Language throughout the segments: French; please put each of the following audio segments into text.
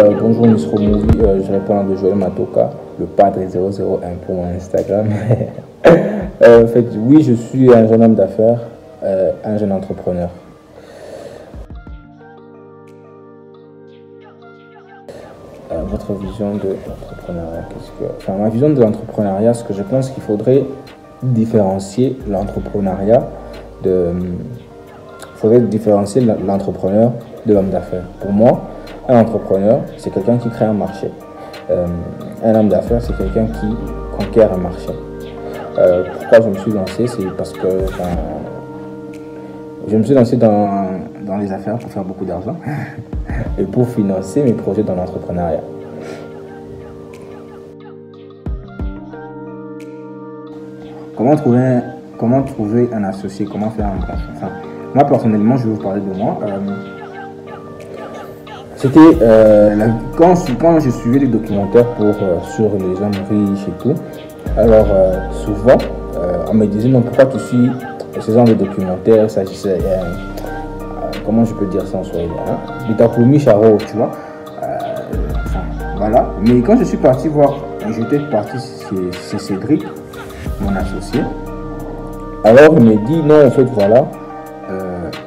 Bonjour Nisro Movie, je réponds de Joël Matoka, le padre 001 pour mon Instagram. En fait, oui, je suis un jeune homme d'affaires, un jeune entrepreneur. Votre vision de l'entrepreneuriat, ma vision de l'entrepreneuriat, ce que je pense qu'il faudrait différencier l'entrepreneuriat l'entrepreneur de l'homme d'affaires. Pour moi, un entrepreneur, c'est quelqu'un qui crée un marché. Un homme d'affaires, c'est quelqu'un qui conquiert un marché. Pourquoi je me suis lancé? C'est parce que je me suis lancé dans les affaires pour faire beaucoup d'argent et pour financer mes projets dans l'entrepreneuriat. Comment trouver un associé? Comment faire un bon? Moi, personnellement, je vais vous parler de moi. C'était quand je suivais les documentaires sur les hommes riches et tout. Alors, souvent, on me disait non, pourquoi tu suis ce genre de documentaires? S'agissait, comment je peux dire ça en swahili, Bitakulumi Charo, tu vois. Voilà. Mais quand je suis parti voir, j'étais parti chez Cédric, mon associé. Alors, il m'a dit non, en fait, voilà.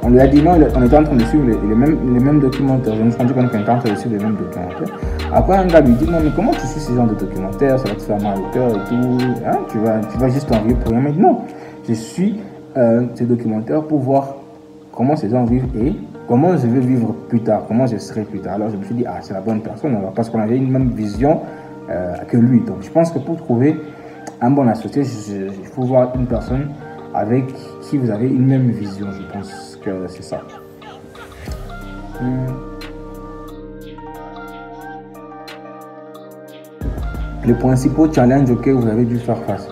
On lui a dit non, on était en train de suivre les mêmes documentaires. Je me suis rendu compte qu'on était en train de suivre les mêmes documentaires. Après, un gars lui dit non, mais comment tu suis ces genres de documentaires? Ça va te faire mal au cœur et tout. Hein? Tu vas juste t'ennuyer pour rien. Mais non, je suis ces documentaires pour voir comment ces gens vivent et comment je vais vivre plus tard, comment je serai plus tard. Alors, je me suis dit, ah, c'est la bonne personne, alors, parce qu'on avait une même vision que lui. Donc, je pense que pour trouver un bon associé, il faut voir une personne avec qui vous avez une même vision. Je pense que c'est ça. Les principaux challenges auxquels vous avez dû faire face.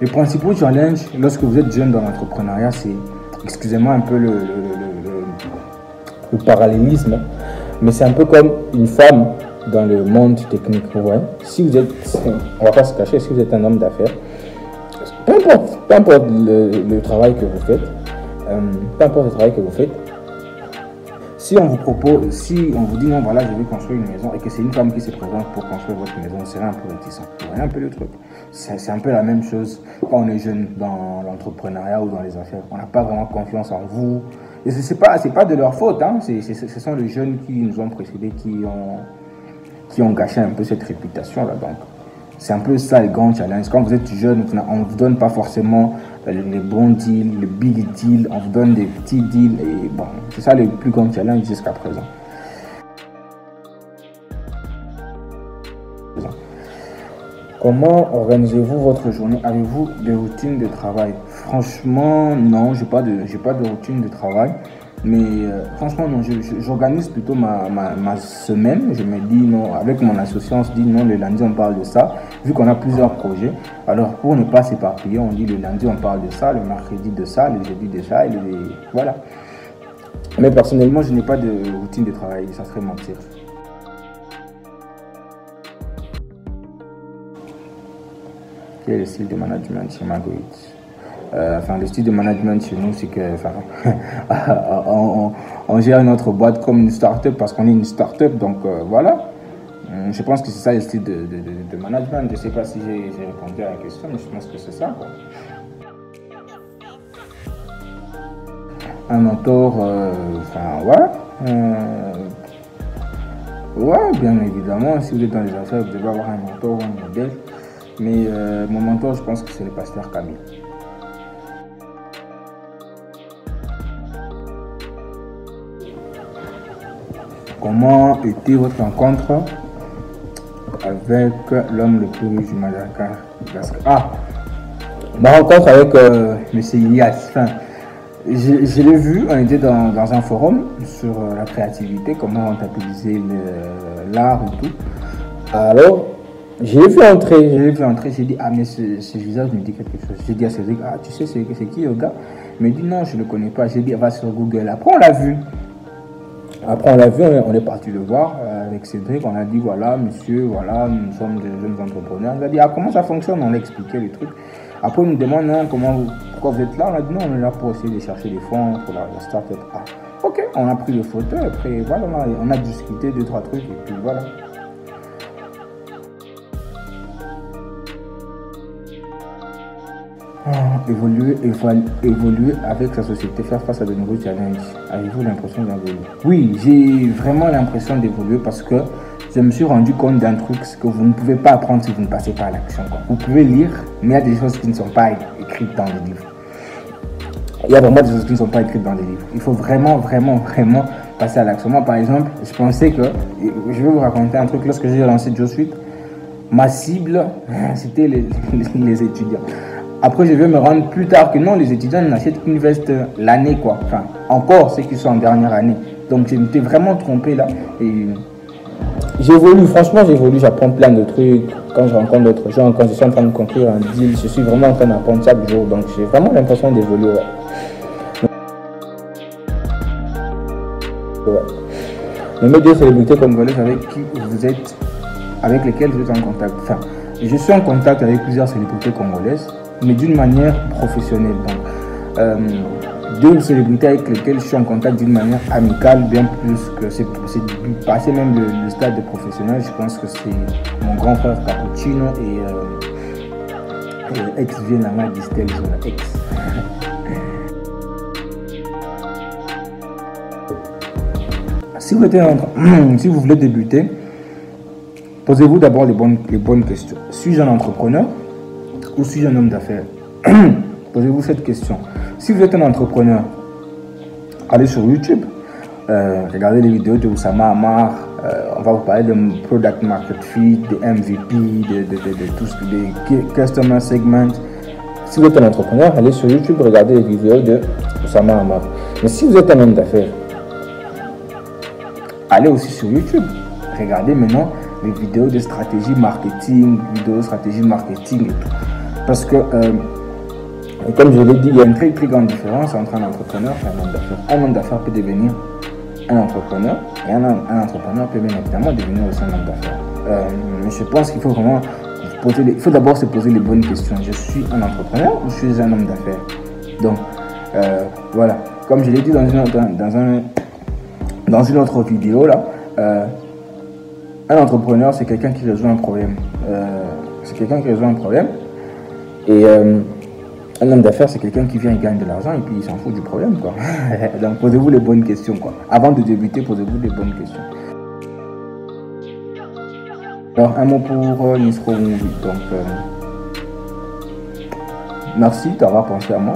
Les principaux challenges lorsque vous êtes jeune dans l'entrepreneuriat, c'est, excusez-moi un peu le parallélisme, mais c'est un peu comme une femme dans le monde technique. Ouais. Si vous êtes, on va pas se cacher, si vous êtes un homme d'affaires, peu importe le travail que vous faites, si on vous dit non, voilà, je vais construire une maison et que c'est une femme qui se présente pour construire votre maison, vous serez un peu réticent. Vous voyez un peu le truc. C'est un peu la même chose quand on est jeune dans l'entrepreneuriat ou dans les affaires. On n'a pas vraiment confiance en vous. Et c'est pas de leur faute, hein. Ce sont les jeunes qui nous ont précédés qui ont gâché un peu cette réputation-là. Donc, c'est un peu ça le grand challenge. Quand vous êtes jeune, on ne vous donne pas forcément les bons deals, les big deals, on vous donne des petits deals. Et bon, c'est ça le plus grand challenge jusqu'à présent. Comment organisez-vous votre journée? Avez-vous des routines de travail? Franchement, non, j'ai pas de routine de travail. Mais franchement, non, j'organise plutôt ma semaine. Je me dis non, avec mon associé, on se dit non, le lundi on parle de ça, vu qu'on a plusieurs projets. Alors pour ne pas s'éparpiller, on dit le lundi on parle de ça, le mercredi de ça, le jeudi de ça, voilà. Mais personnellement, je n'ai pas de routine de travail, ça serait mentir. Quel est le style de management chez Marguerite? Le style de management chez nous, c'est que on gère notre boîte comme une start-up parce qu'on est une start-up, donc voilà. Je pense que c'est ça le style de management. Je ne sais pas si j'ai répondu à la question, mais je pense que c'est ça, quoi. Un mentor, ouais, bien évidemment, si vous êtes dans les affaires, vous devez avoir un mentor ou un modèle. Mais mon mentor, je pense que c'est le pasteur Camille. Comment était votre rencontre avec l'homme le plus riche du Madagascar? Ma rencontre avec M. Ilias. Je l'ai vu, on était dans un forum sur la créativité, comment rentabiliser l'art et tout. Alors, je l'ai vu entrer, j'ai dit, ah mais ce visage me dit quelque chose. J'ai dit à Cédric, ah tu sais c'est qui le gars? Il m'a dit non, je ne le connais pas. J'ai dit, va sur Google. Après on l'a vu, on est parti le voir avec Cédric. On a dit, voilà monsieur, voilà, nous sommes des jeunes entrepreneurs. Il a dit, ah comment ça fonctionne? On a expliqué les trucs. Après on nous demande, non, pourquoi vous êtes là? On a dit, non, on est là pour essayer de chercher des fonds pour la start-up. Ah, Ok, on a pris le fauteuil, après voilà, on a discuté 2-3 trucs et puis voilà. Évoluer avec sa société, faire face à de nouveaux challenges. Avez-vous l'impression d'évoluer? Oui, j'ai vraiment l'impression d'évoluer parce que je me suis rendu compte d'un truc, c'est que vous ne pouvez pas apprendre si vous ne passez pas à l'action. Vous pouvez lire, mais il y a des choses qui ne sont pas écrites dans les livres. Il y a vraiment des choses qui ne sont pas écrites dans les livres. Il faut vraiment passer à l'action. Moi, par exemple, je pensais que, je vais vous raconter un truc, lorsque j'ai lancé JoSuite, ma cible, c'était les étudiants. Après, je vais me rendre plus tard que non, les étudiants n'achètent qu'une veste l'année, quoi. Enfin, encore ceux qui sont en dernière année. Donc, je m'étais vraiment trompé là. Et j'évolue, franchement, j'évolue, j'apprends plein de trucs. Quand je rencontre d'autres gens, quand je suis en train de conclure un deal, je suis vraiment en train d'apprendre chaque jour. Donc, j'ai vraiment l'impression d'évoluer. Ouais. Nommez 2 célébrités congolaises avec lesquelles vous êtes en contact. Enfin, je suis en contact avec plusieurs célébrités congolaises, mais d'une manière professionnelle. Donc, 2 célébrités avec lesquelles je suis en contact d'une manière amicale, bien plus que c'est passé même le stade de professionnel. Je pense que c'est mon grand frère Cappuccino et ex-Vienna Distel, ex. Si vous voulez débuter, posez-vous d'abord les bonnes questions. Suis-je un entrepreneur ou suis-je un homme d'affaires? Posez-vous cette question. Si vous êtes un entrepreneur, allez sur YouTube, regardez les vidéos de Oussama Hamar, on va vous parler de Product Market Fit, de MVP, de tout ce des Customer Segment. Si vous êtes un entrepreneur, allez sur YouTube, regardez les vidéos de Oussama Hamar. Mais si vous êtes un homme d'affaires, allez aussi sur YouTube, regardez maintenant les vidéos de stratégie marketing, et tout. Parce que, comme je l'ai dit, il y a une très grande différence entre un entrepreneur et un homme d'affaires. Un homme d'affaires peut devenir un entrepreneur et un entrepreneur peut bien évidemment devenir aussi un homme d'affaires. Mais je pense qu'il faut vraiment d'abord se poser les bonnes questions. Je suis un entrepreneur ou je suis un homme d'affaires? Donc, voilà. Comme je l'ai dit dans une autre vidéo là, un entrepreneur c'est quelqu'un qui résout un problème. Et un homme d'affaires c'est quelqu'un qui vient et gagne de l'argent et puis il s'en fout du problème, quoi. Donc posez-vous les bonnes questions, quoi. Avant de débuter, posez-vous les bonnes questions. Alors un mot pour Nisro Movie. Donc merci d'avoir pensé à moi,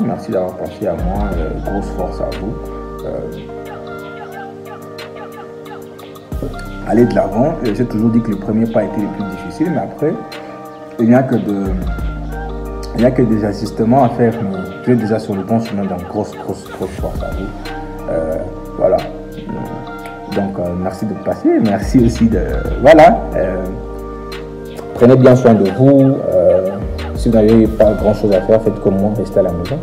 grosse force à vous. Aller de l'avant. J'ai toujours dit que le premier pas était le plus difficile, mais après, il n'y a que des ajustements à faire, mais vous êtes déjà sur le bon chemin, donc grosse force à vous. Voilà. Donc, merci de passer, merci aussi de... Voilà. Prenez bien soin de vous. Si vous n'avez pas grand chose à faire, faites comme moi, restez à la maison.